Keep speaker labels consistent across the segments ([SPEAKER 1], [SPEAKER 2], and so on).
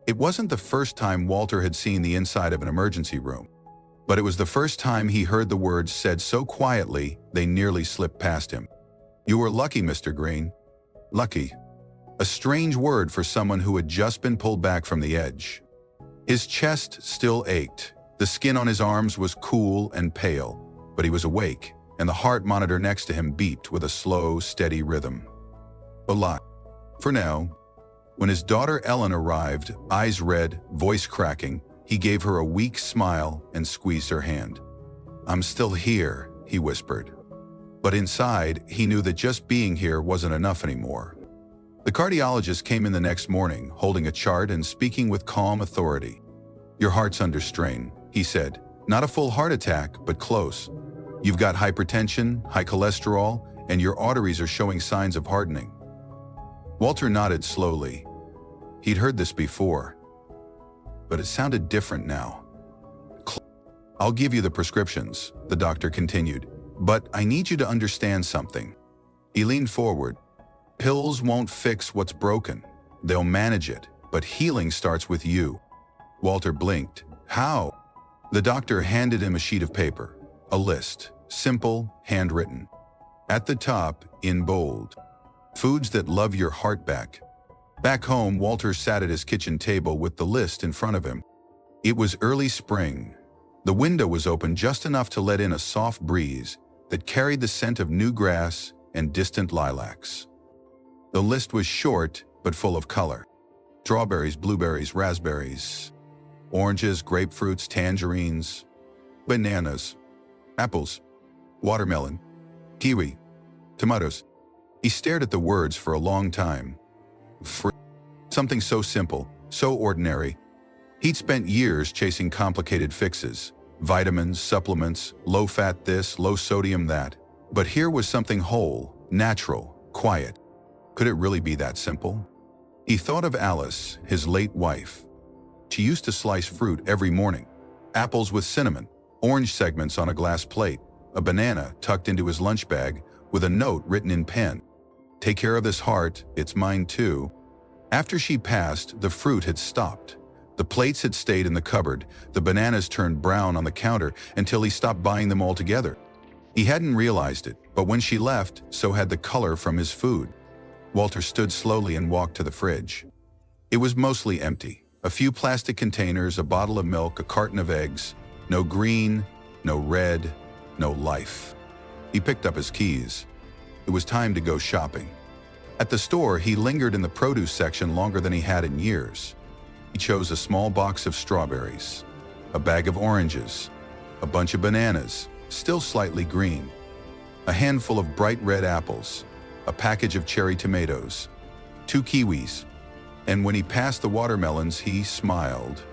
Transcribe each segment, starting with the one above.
[SPEAKER 1] It wasn't the first time Walter had seen the inside of an emergency room, but it was the first time he heard the words said so quietly they nearly slipped past him. "You were lucky, Mr. Green." Lucky. A strange word for someone who had just been pulled back from the edge. His chest still ached. The skin on his arms was cool and pale, but he was awake, and the heart monitor next to him beeped with a slow, steady rhythm. Alive. For now. When his daughter Ellen arrived, eyes red, voice cracking, he gave her a weak smile and squeezed her hand. "I'm still here," he whispered. But inside, he knew that just being here wasn't enough anymore. The cardiologist came in the next morning, holding a chart and speaking with calm authority. "Your heart's under strain," he said. "Not a full heart attack, but close. You've got hypertension, high cholesterol, and your arteries are showing signs of hardening." Walter nodded slowly. He'd heard this before, but it sounded different now. "I'll give you the prescriptions," the doctor continued, "but I need you to understand something." He leaned forward. "Pills won't fix what's broken. They'll manage it, but healing starts with you." Walter blinked. "How?" The doctor handed him a sheet of paper, a list, simple, handwritten. At the top, in bold, "Foods that love your heart back." Back home, Walter sat at his kitchen table with the list in front of him. It was early spring. The window was open just enough to let in a soft breeze that carried the scent of new grass and distant lilacs. The list was short but full of color. Strawberries, blueberries, raspberries, oranges, grapefruits, tangerines, bananas, apples, watermelon, kiwi, tomatoes. He stared at the words for a long time. Something so simple, so ordinary. He'd spent years chasing complicated fixes, vitamins, supplements, low-fat this, low-sodium that. But here was something whole, natural, quiet. Could it really be that simple? He thought of Alice, his late wife. She used to slice fruit every morning. Apples with cinnamon, orange segments on a glass plate, a banana tucked into his lunch bag with a note written in pen. "Take care of this heart, it's mine too." After she passed, the fruit had stopped. The plates had stayed in the cupboard, the bananas turned brown on the counter until he stopped buying them altogether. He hadn't realized it, but when she left, so had the color from his food. Walter stood slowly and walked to the fridge. It was mostly empty. A few plastic containers, a bottle of milk, a carton of eggs. No green, no red, no life. He picked up his keys. It was time to go shopping. At the store, he lingered in the produce section longer than he had in years. He chose a small box of strawberries, a bag of oranges, a bunch of bananas, still slightly green, a handful of bright red apples, a package of cherry tomatoes, 2 kiwis, and when he passed the watermelons, he smiled.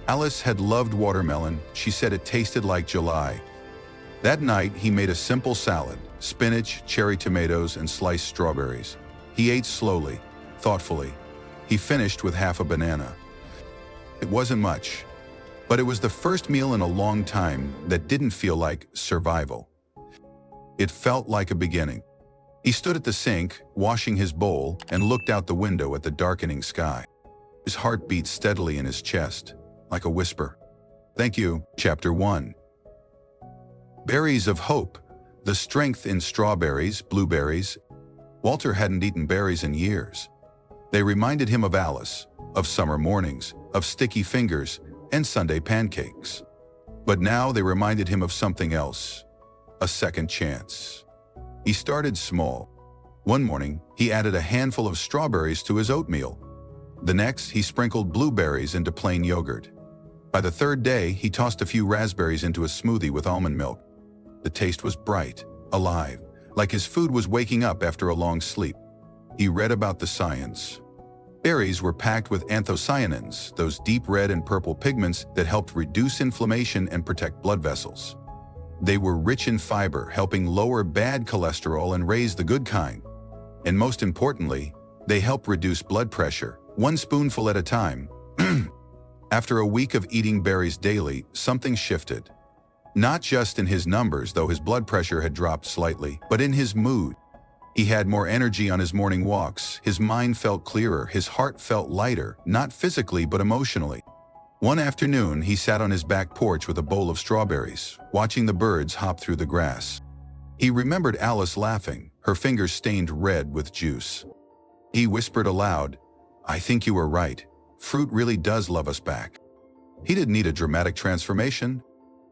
[SPEAKER 1] Alice had loved watermelon. She said it tasted like July. That night, he made a simple salad, spinach, cherry tomatoes, and sliced strawberries. He ate slowly, thoughtfully. He finished with half a banana. It wasn't much, but it was the first meal in a long time that didn't feel like survival. It felt like a beginning. He stood at the sink, washing his bowl, and looked out the window at the darkening sky. His heart beat steadily in his chest, like a whisper. Thank you. Chapter 1. Berries of Hope. The strength in strawberries, blueberries. Walter hadn't eaten berries in years. They reminded him of Alice, of summer mornings, of sticky fingers, and Sunday pancakes. But now they reminded him of something else, a second chance. He started small. One morning, he added a handful of strawberries to his oatmeal. The next, he sprinkled blueberries into plain yogurt. By the third day, he tossed a few raspberries into a smoothie with almond milk. The taste was bright, alive, like his food was waking up after a long sleep. He read about the science. Berries were packed with anthocyanins, those deep red and purple pigments that helped reduce inflammation and protect blood vessels. They were rich in fiber, helping lower bad cholesterol and raise the good kind. And most importantly, they help reduce blood pressure, 1 spoonful at a time. After a week of eating berries daily, something shifted. Not just in his numbers, though his blood pressure had dropped slightly, but in his mood. He had more energy on his morning walks, his mind felt clearer, his heart felt lighter, not physically but emotionally. One afternoon, he sat on his back porch with a bowl of strawberries, watching the birds hop through the grass. He remembered Alice laughing, her fingers stained red with juice. He whispered aloud, "I think you were right. Fruit really does love us back." He didn't need a dramatic transformation.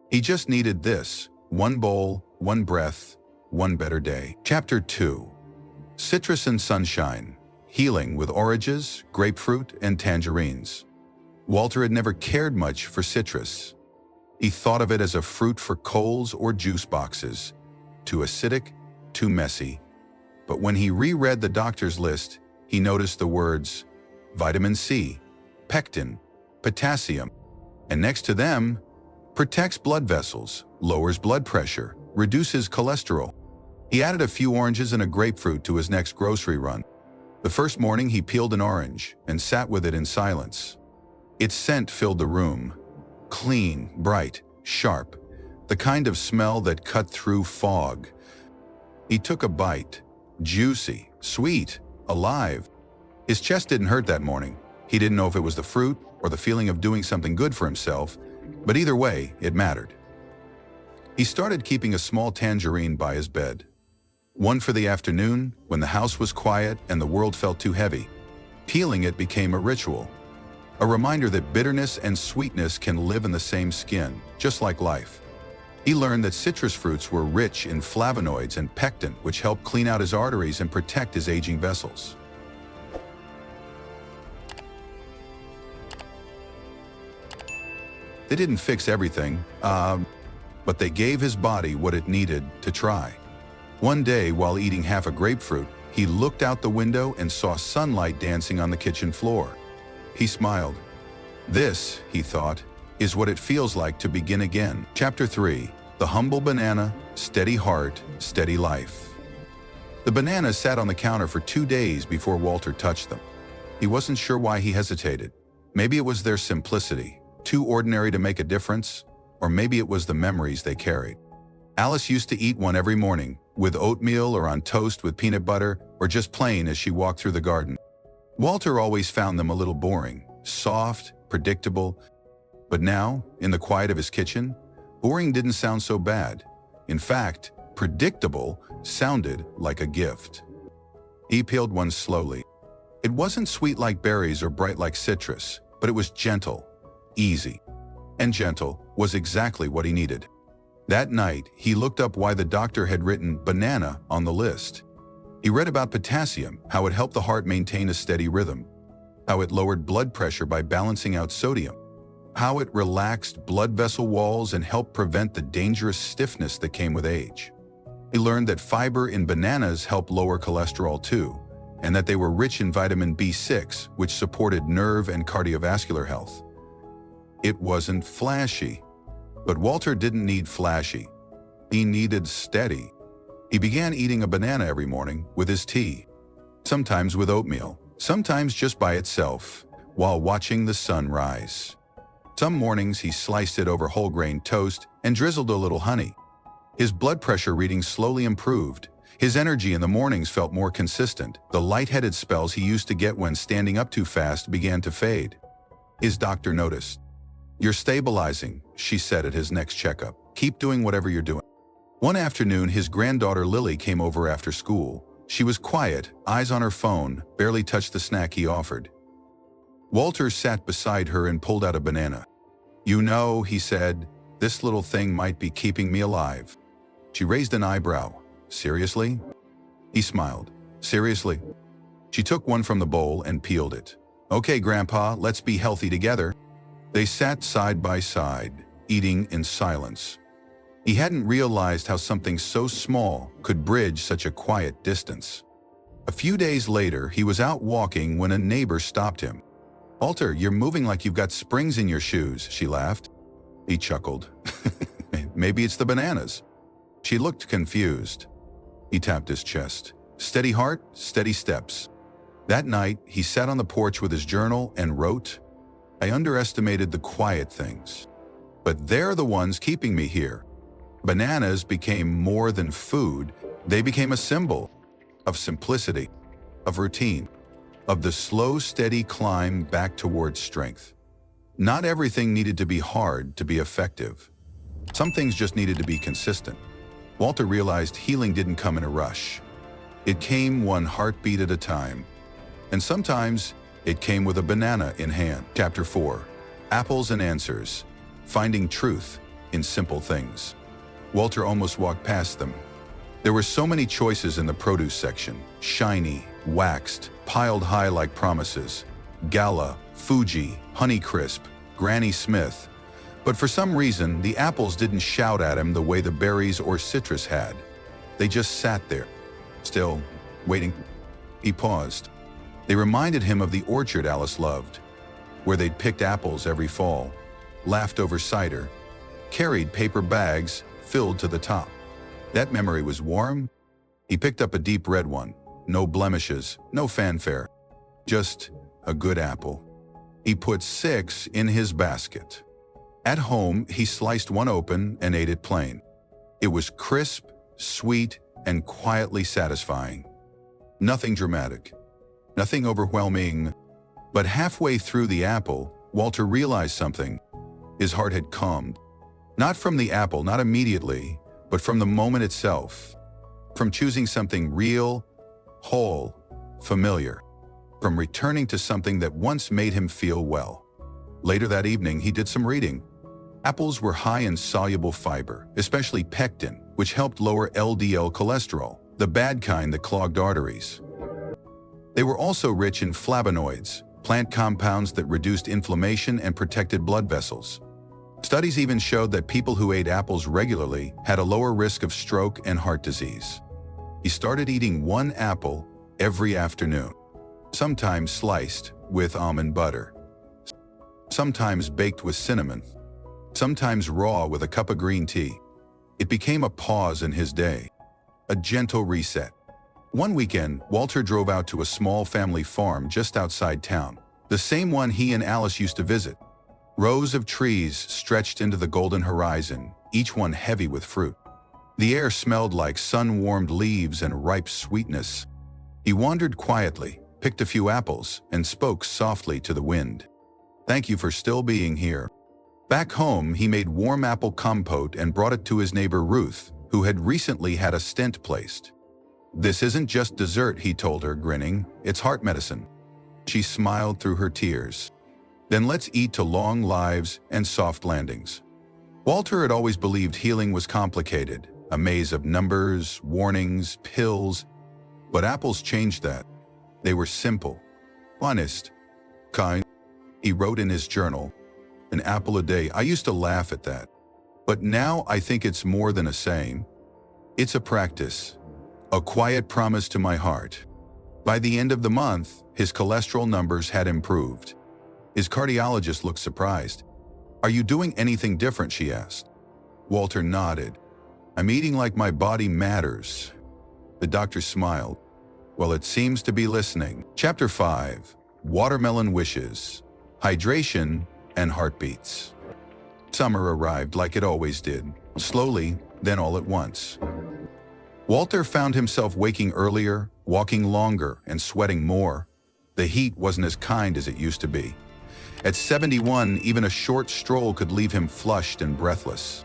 [SPEAKER 1] He just needed this: one bowl, one breath, one better day. Chapter 2. Citrus and Sunshine. Healing with oranges, grapefruit, and tangerines. Walter had never cared much for citrus. He thought of it as a fruit for Kohl's or juice boxes. Too acidic, too messy. But when he reread the doctor's list, he noticed the words vitamin C, pectin, potassium, and next to them, protects blood vessels, lowers blood pressure, reduces cholesterol. He added a few oranges and a grapefruit to his next grocery run. The first morning, he peeled an orange and sat with it in silence. Its scent filled the room. Clean, bright, sharp, the kind of smell that cut through fog. He took a bite. Juicy, sweet, alive. His chest didn't hurt that morning. He didn't know if it was the fruit or the feeling of doing something good for himself, but either way, it mattered. He started keeping a small tangerine by his bed. One for the afternoon, when the house was quiet and the world felt too heavy. Peeling it became a ritual. A reminder that bitterness and sweetness can live in the same skin, just like life. He learned that citrus fruits were rich in flavonoids and pectin, which helped clean out his arteries and protect his aging vessels. They didn't fix everything, but they gave his body what it needed to try. One day, while eating half a grapefruit, he looked out the window and saw sunlight dancing on the kitchen floor. He smiled. This, he thought, is what it feels like to begin again. Chapter 3. The Humble Banana, Steady Heart, Steady Life. The bananas sat on the counter for 2 days before Walter touched them. He wasn't sure why he hesitated. Maybe it was their simplicity, too ordinary to make a difference, or maybe it was the memories they carried. Alice used to eat one every morning, with oatmeal or on toast with peanut butter, or just plain as she walked through the garden. Walter always found them a little boring, soft, predictable. But now, in the quiet of his kitchen, boring didn't sound so bad. In fact, predictable sounded like a gift. He peeled one slowly. It wasn't sweet like berries or bright like citrus, but it was gentle, easy. And gentle was exactly what he needed. That night, he looked up why the doctor had written banana on the list. He read about potassium, how it helped the heart maintain a steady rhythm, how it lowered blood pressure by balancing out sodium, how it relaxed blood vessel walls and helped prevent the dangerous stiffness that came with age. He learned that fiber in bananas helped lower cholesterol too, and that they were rich in vitamin B6, which supported nerve and cardiovascular health. It wasn't flashy. But Walter didn't need flashy. He needed steady. He began eating a banana every morning with his tea, sometimes with oatmeal, sometimes just by itself, while watching the sun rise. Some mornings he sliced it over whole grain toast and drizzled a little honey. His blood pressure readings slowly improved. His energy in the mornings felt more consistent. The lightheaded spells he used to get when standing up too fast began to fade. His doctor noticed. "You're stabilizing," she said at his next checkup. "Keep doing whatever you're doing." One afternoon, his granddaughter Lily came over after school. She was quiet, eyes on her phone, barely touched the snack he offered. Walter sat beside her and pulled out a banana. "You know," he said, "this little thing might be keeping me alive." She raised an eyebrow. "Seriously?" He smiled. "Seriously?" She took one from the bowl and peeled it. "Okay, Grandpa, let's be healthy together." They sat side by side, eating in silence. He hadn't realized how something so small could bridge such a quiet distance. A few days later, he was out walking when a neighbor stopped him. "Walter, you're moving like you've got springs in your shoes," she laughed. He chuckled. "Maybe it's the bananas." She looked confused. He tapped his chest. "Steady heart, steady steps." That night, he sat on the porch with his journal and wrote, "I underestimated the quiet things, but they're the ones keeping me here." Bananas became more than food. They became a symbol. of simplicity, of routine, of the slow, steady climb back towards strength. Not everything needed to be hard to be effective. Some things just needed to be consistent. Walter realized healing didn't come in a rush. It came one heartbeat at a time. And sometimes it came with a banana in hand. Chapter 4. Apples and Answers. Finding Truth in Simple Things. Walter almost walked past them. There were so many choices in the produce section. Shiny, waxed, piled high like promises. Gala, Fuji, Honeycrisp, Granny Smith. But for some reason, the apples didn't shout at him the way the berries or citrus had. They just sat there, still, waiting. He paused. They reminded him of the orchard Alice loved, where they'd picked apples every fall, laughed over cider, carried paper bags filled to the top. That memory was warm. He picked up a deep red one. No blemishes, no fanfare. Just a good apple. He put 6 in his basket. At home, he sliced one open and ate it plain. It was crisp, sweet, and quietly satisfying. Nothing dramatic, nothing overwhelming. But halfway through the apple, Walter realized something. His heart had calmed. Not from the apple, not immediately, but from the moment itself. From choosing something real, whole, familiar. From returning to something that once made him feel well. Later that evening, he did some reading. Apples were high in soluble fiber, especially pectin, which helped lower LDL cholesterol, the bad kind that clogged arteries. They were also rich in flavonoids, plant compounds that reduced inflammation and protected blood vessels. Studies even showed that people who ate apples regularly had a lower risk of stroke and heart disease. He started eating 1 apple every afternoon, sometimes sliced with almond butter, sometimes baked with cinnamon, sometimes raw with a cup of green tea. It became a pause in his day, a gentle reset. One weekend, Walter drove out to a small family farm just outside town, the same one he and Alice used to visit. Rows of trees stretched into the golden horizon, each one heavy with fruit. The air smelled like sun-warmed leaves and ripe sweetness. He wandered quietly, picked a few apples, and spoke softly to the wind. "Thank you for still being here." Back home, he made warm apple compote and brought it to his neighbor Ruth, who had recently had a stent placed. "This isn't just dessert," he told her, grinning. "It's heart medicine." She smiled through her tears. "Then let's eat to long lives and soft landings." Walter had always believed healing was complicated, a maze of numbers, warnings, pills. But apples changed that. They were simple, honest, kind. He wrote in his journal, "An apple a day." I used to laugh at that. But now I think it's more than a saying. It's a practice, a quiet promise to my heart. By the end of the month, his cholesterol numbers had improved. His cardiologist looked surprised. "Are you doing anything different?" she asked. Walter nodded. "I'm eating like my body matters." The doctor smiled. "Well, it seems to be listening." Chapter 5. Watermelon Wishes. Hydration and Heartbeats. Summer arrived like it always did, slowly, then all at once. Walter found himself waking earlier, walking longer, and sweating more. The heat wasn't as kind as it used to be. At 71, even a short stroll could leave him flushed and breathless.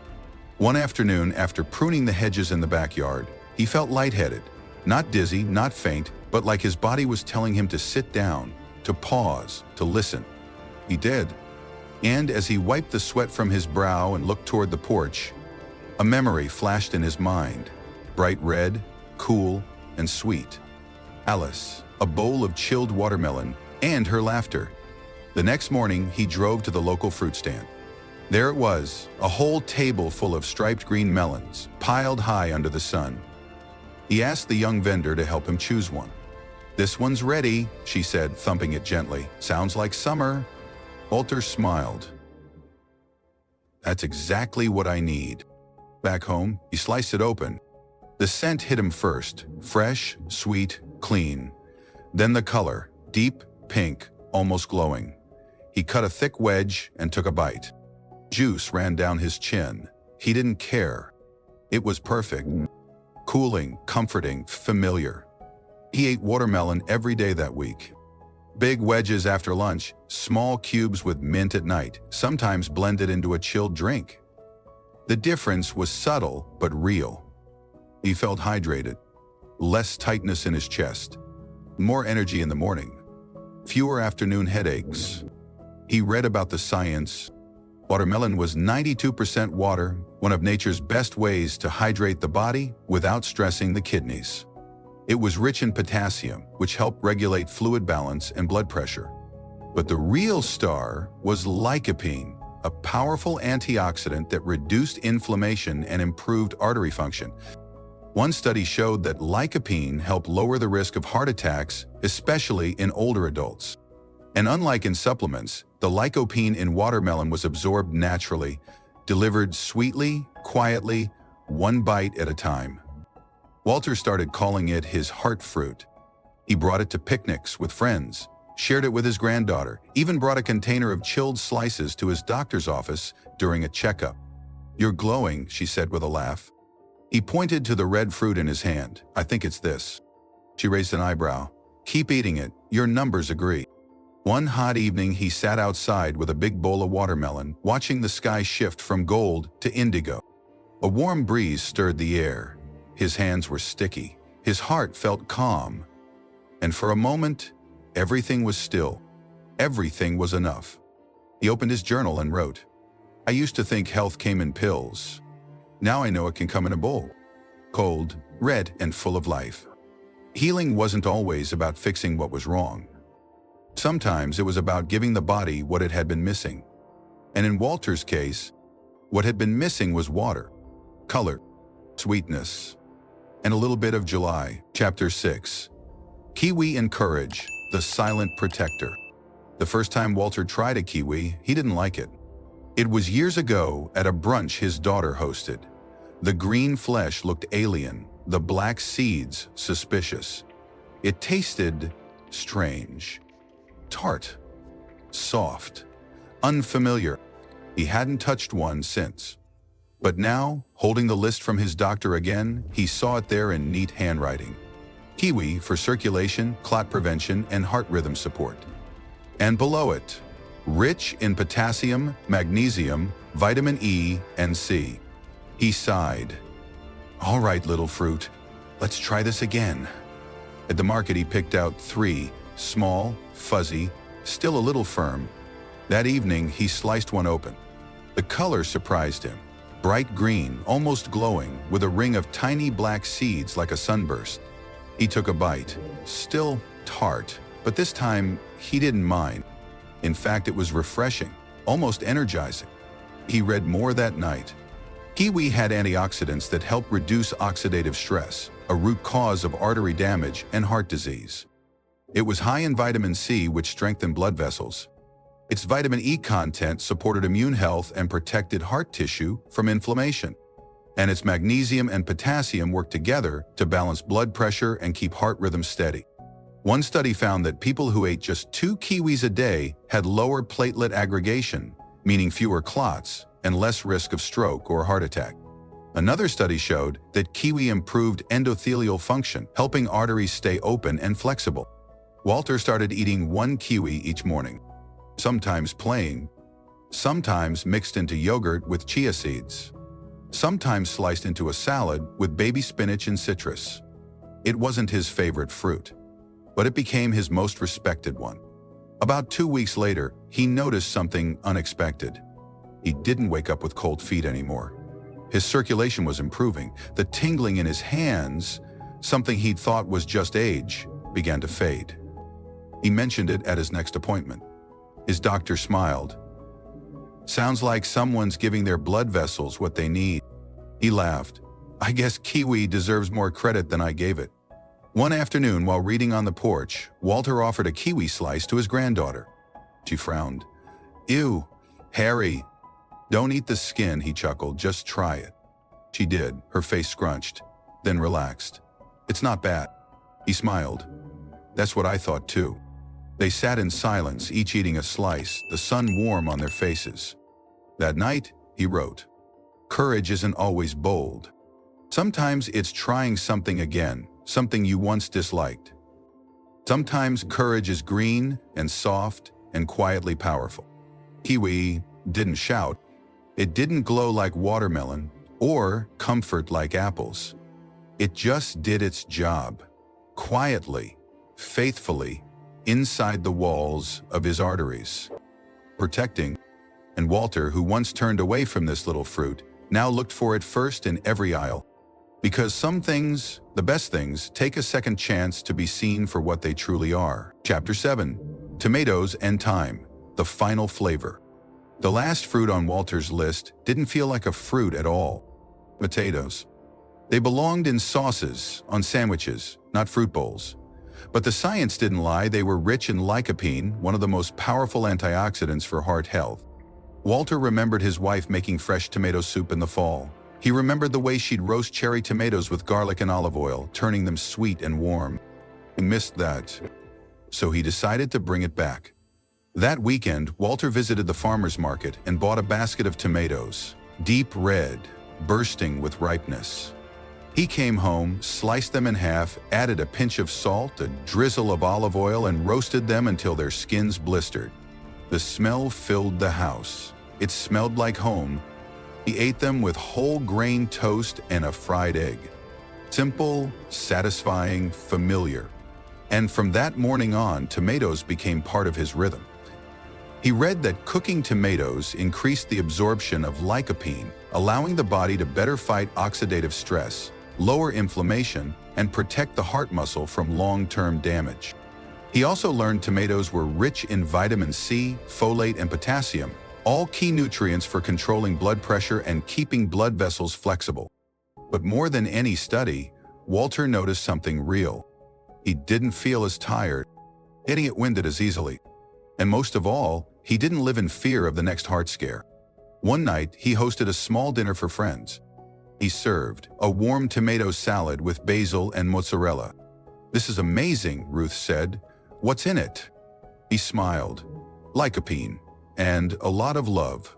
[SPEAKER 1] One afternoon, after pruning the hedges in the backyard, he felt lightheaded. Not dizzy, not faint, but like his body was telling him to sit down, to pause, to listen. He did. And as he wiped the sweat from his brow and looked toward the porch, a memory flashed in his mind. Bright red, cool, and sweet. Alice, a bowl of chilled watermelon, and her laughter. The next morning, he drove to the local fruit stand. There it was, a whole table full of striped green melons, piled high under the sun. He asked the young vendor to help him choose one. "This one's ready," she said, thumping it gently. "Sounds like summer." Walter smiled. "That's exactly what I need." Back home, he sliced it open. The scent hit him first, fresh, sweet, clean. Then the color, deep, pink, almost glowing. He cut a thick wedge and took a bite. Juice ran down his chin. He didn't care. It was perfect. Cooling, comforting, familiar. He ate watermelon every day that week. Big wedges after lunch, small cubes with mint at night, sometimes blended into a chilled drink. The difference was subtle but real. He felt hydrated, less tightness in his chest, more energy in the morning, fewer afternoon headaches. He read about the science. Watermelon was 92% water, one of nature's best ways to hydrate the body without stressing the kidneys. It was rich in potassium, which helped regulate fluid balance and blood pressure. But the real star was lycopene, a powerful antioxidant that reduced inflammation and improved artery function. One study showed that lycopene helped lower the risk of heart attacks, especially in older adults. And unlike in supplements, the lycopene in watermelon was absorbed naturally, delivered sweetly, quietly, one bite at a time. Walter started calling it his heart fruit. He brought it to picnics with friends, shared it with his granddaughter, even brought a container of chilled slices to his doctor's office during a checkup. "You're glowing," she said with a laugh. He pointed to the red fruit in his hand. "I think it's this." She raised an eyebrow. "Keep eating it. Your numbers agree." One hot evening, he sat outside with a big bowl of watermelon, watching the sky shift from gold to indigo. A warm breeze stirred the air. His hands were sticky. His heart felt calm. And for a moment, everything was still. Everything was enough. He opened his journal and wrote, "I used to think health came in pills. Now I know it can come in a bowl. Cold, red, and full of life." Healing wasn't always about fixing what was wrong. Sometimes it was about giving the body what it had been missing. And in Walter's case, what had been missing was water, color, sweetness, and a little bit of July. Chapter 6. Kiwi and Courage, the Silent Protector. The first time Walter tried a kiwi, he didn't like it. It was years ago at a brunch his daughter hosted. The green flesh looked alien, the black seeds suspicious. It tasted strange. Tart, soft, unfamiliar. He hadn't touched one since. But now, holding the list from his doctor again, he saw it there in neat handwriting. Kiwi for circulation, clot prevention, and heart rhythm support. And below it, rich in potassium, magnesium, vitamin E, and C. He sighed. "All right, little fruit, let's try this again." At the market, he picked out 3, small, fuzzy, still a little firm. That evening, he sliced one open. The color surprised him. Bright green, almost glowing, with a ring of tiny black seeds like a sunburst. He took a bite. Still tart, but this time, he didn't mind. In fact, it was refreshing, almost energizing. He read more that night. Kiwi had antioxidants that help reduce oxidative stress, a root cause of artery damage and heart disease. It was high in vitamin C, which strengthened blood vessels. Its vitamin E content supported immune health and protected heart tissue from inflammation. And its magnesium and potassium worked together to balance blood pressure and keep heart rhythm steady. One study found that people who ate just 2 kiwis a day had lower platelet aggregation, meaning fewer clots, and less risk of stroke or heart attack. Another study showed that kiwi improved endothelial function, helping arteries stay open and flexible. Walter started eating 1 kiwi each morning, sometimes plain, sometimes mixed into yogurt with chia seeds, sometimes sliced into a salad with baby spinach and citrus. It wasn't his favorite fruit, but it became his most respected one. About 2 weeks later, he noticed something unexpected. He didn't wake up with cold feet anymore. His circulation was improving. The tingling in his hands, something he'd thought was just age, began to fade. He mentioned it at his next appointment. His doctor smiled. "Sounds like someone's giving their blood vessels what they need." He laughed. "I guess kiwi deserves more credit than I gave it." One afternoon, while reading on the porch, Walter offered a kiwi slice to his granddaughter. She frowned. "Ew, hairy." "Don't eat the skin," he chuckled. "Just try it." She did, her face scrunched, then relaxed. "It's not bad." He smiled. "That's what I thought too." They sat in silence, each eating a slice, the sun warm on their faces. That night, he wrote, "Courage isn't always bold. Sometimes it's trying something again, something you once disliked, Sometimes courage is green and soft and quietly powerful. Kiwi didn't shout. It didn't glow like watermelon or comfort like apples. It just did its job, quietly, faithfully, inside the walls of his arteries, protecting. And Walter, who once turned away from this little fruit, now looked for it first in every aisle. Because some things, the best things, take a second chance to be seen for what they truly are. Chapter 7. Tomatoes and Thyme, the final flavor. The last fruit on Walter's list didn't feel like a fruit at all. Potatoes. They belonged in sauces, on sandwiches, not fruit bowls. But the science didn't lie. They were rich in lycopene, one of the most powerful antioxidants for heart health. Walter remembered his wife making fresh tomato soup in the fall. He remembered the way she'd roast cherry tomatoes with garlic and olive oil, turning them sweet and warm. He missed that, so he decided to bring it back. That weekend, Walter visited the farmer's market and bought a basket of tomatoes, deep red, bursting with ripeness. He came home, sliced them in half, added a pinch of salt, a drizzle of olive oil, and roasted them until their skins blistered. The smell filled the house. It smelled like home. He ate them with whole grain toast and a fried egg. Simple, satisfying, familiar. And from that morning on, tomatoes became part of his rhythm. He read that cooking tomatoes increased the absorption of lycopene, allowing the body to better fight oxidative stress, lower inflammation, and protect the heart muscle from long-term damage. He also learned tomatoes were rich in vitamin C, folate, and potassium, all key nutrients for controlling blood pressure and keeping blood vessels flexible. But more than any study, Walter noticed something real. He didn't feel as tired, getting it winded as easily. And most of all, he didn't live in fear of the next heart scare. One night, he hosted a small dinner for friends. He served a warm tomato salad with basil and mozzarella. "This is amazing," Ruth said. "What's in it?" He smiled. "Lycopene. And a lot of love."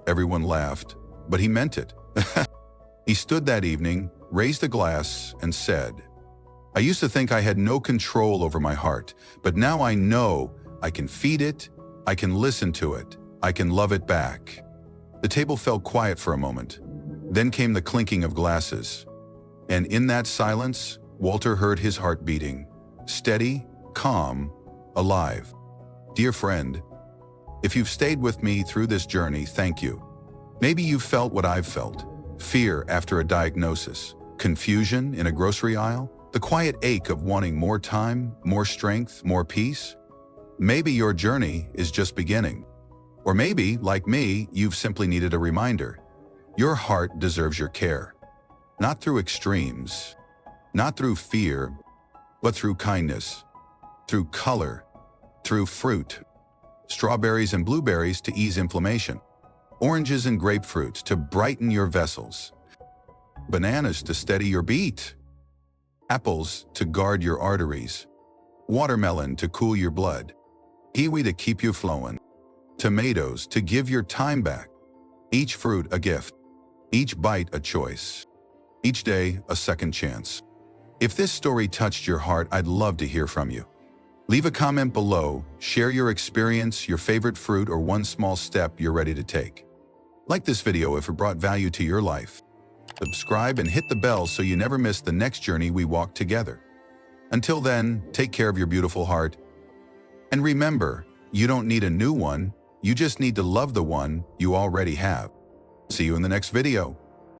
[SPEAKER 1] Everyone laughed, but he meant it. He stood that evening, raised a glass, and said, "I used to think I had no control over my heart, but now I know I can feed it, I can listen to it, I can love it back." The table fell quiet for a moment. Then came the clinking of glasses. And in that silence, Walter heard his heart beating, steady, calm, alive. Dear friend, if you've stayed with me through this journey, thank you. Maybe you've felt what I've felt. Fear after a diagnosis, confusion in a grocery aisle, the quiet ache of wanting more time, more strength, more peace. Maybe your journey is just beginning. Or maybe, like me, you've simply needed a reminder. Your heart deserves your care. Not through extremes, not through fear, but through kindness, through color, through fruit. Strawberries and blueberries to ease inflammation. Oranges and grapefruit to brighten your vessels. Bananas to steady your beat. Apples to guard your arteries. Watermelon to cool your blood. Kiwi to keep you flowing. Tomatoes to give your time back. Each fruit a gift. Each bite a choice. Each day a second chance. If this story touched your heart, I'd love to hear from you. Leave a comment below, share your experience, your favorite fruit, or one small step you're ready to take. Like this video if it brought value to your life. Subscribe and hit the bell so you never miss the next journey we walk together. Until then, take care of your beautiful heart. And remember, you don't need a new one, you just need to love the one you already have. See you in the next video.